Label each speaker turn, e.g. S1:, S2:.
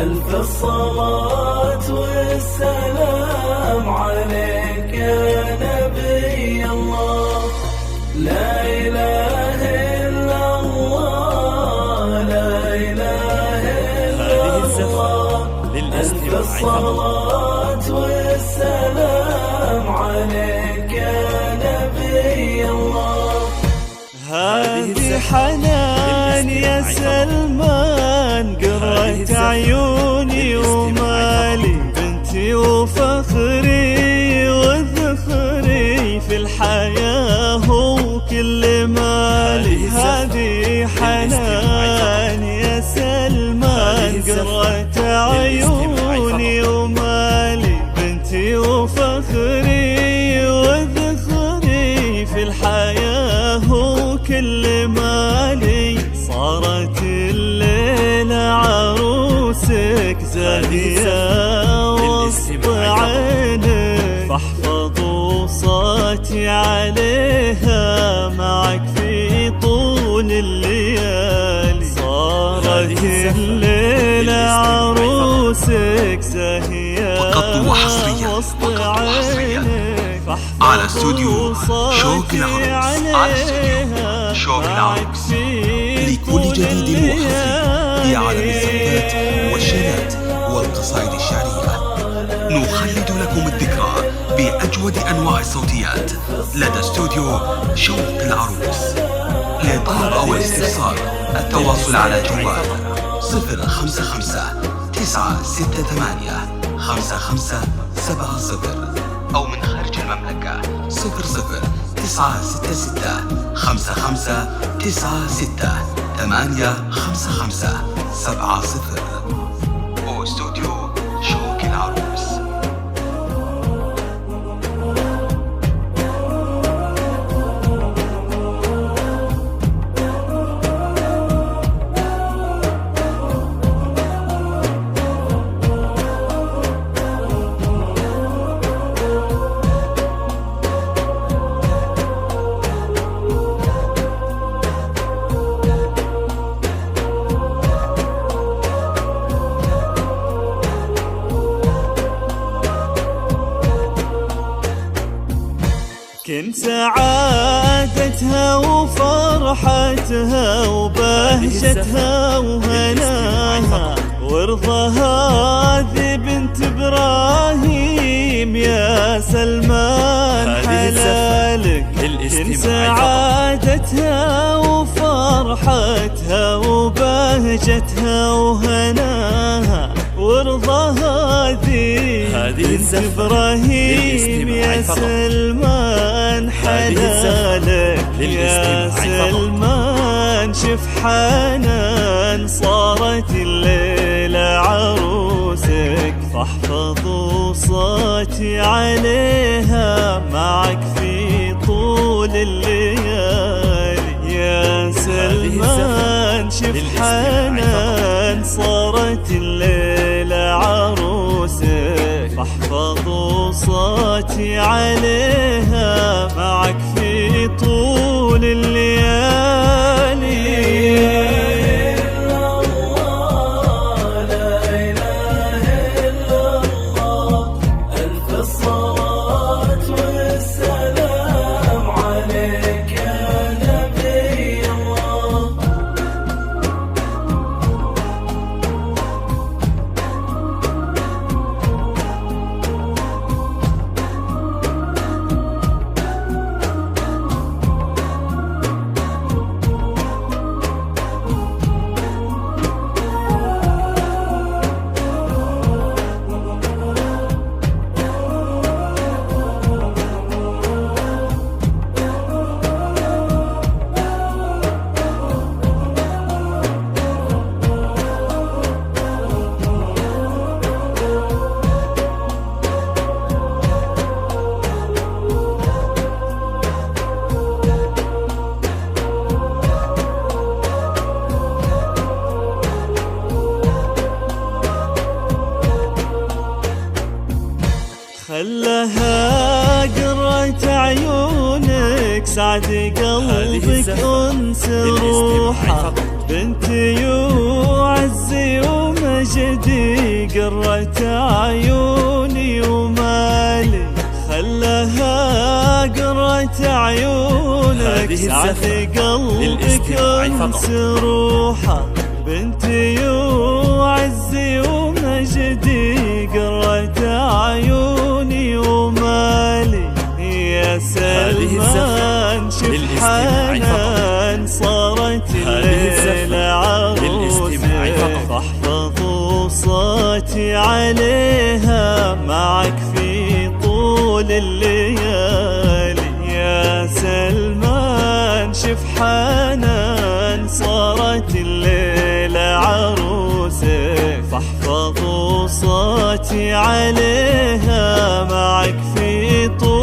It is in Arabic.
S1: ألف الصلاة والسلام عليك يا نبي الله. لا إله إلا الله، لا إله إلا الله. ألف الصلاة والسلام عليك يا نبي الله.
S2: هذه حنان يا سلمان، قرة عيوني ومالي، بنتي وفخري وذخري في الحياة وكل مالي. هذه حنان يا سلمان، قرة عيوني ومالي، بنتي وفخري وذخري في الحياة وكل مالي. صارت الليلة عروسك زاهية وسط عينك، فاحفظوا صوتي عليها معك في طول الليالي. صارت الليلة عروسك زاهية وسط عينك،
S3: على استوديو شوق العروس. لكل جديد وحصري بعالم الزفات والشيلات والقصائد الشعرية، نخلد لكم الذكرى بأجود أنواع الصوتيات لدى استوديو شوق العروس. لطلب أو الاستفسار التواصل على جوال 054-968-5570 أو من خارج المملكة 00965-96-85570 واستوديو شوق العروس.
S2: كن سعادتها وفرحتها وبهجتها وهناها، وارضى هذه بنت إبراهيم يا سلمان حلالك. كن سعادتها وفرحتها وبهجتها وهناها، وارضى هذه بنت إبراهيم يا سلمان حلالك. يا سلمان شف حنان، صارت الليلة عروسك، فاحفظوا صوتي عليها معك في طول الليالي. يا سلمان شف حنان، صارت الليلة عروسك، فاحفظوا صوتي عليها معك في طول الليالي. خلها قرة عيونك سعد قلبك أنس روحه، بنتي وعزي ومجدي قرة عيوني ومالي خلها قرة عيونك سعد قلبك انس روحه. بنتي وعزي ومجدي قرة عيوني ومالي يا سلمان شف حنان صارت الليلة عروسك فاحفظوا صوتي عليها معك في طول الليالي. يا سلمان شف حنان صارت الليلة عروسك فاحفظوا صوتي عليها معك في طول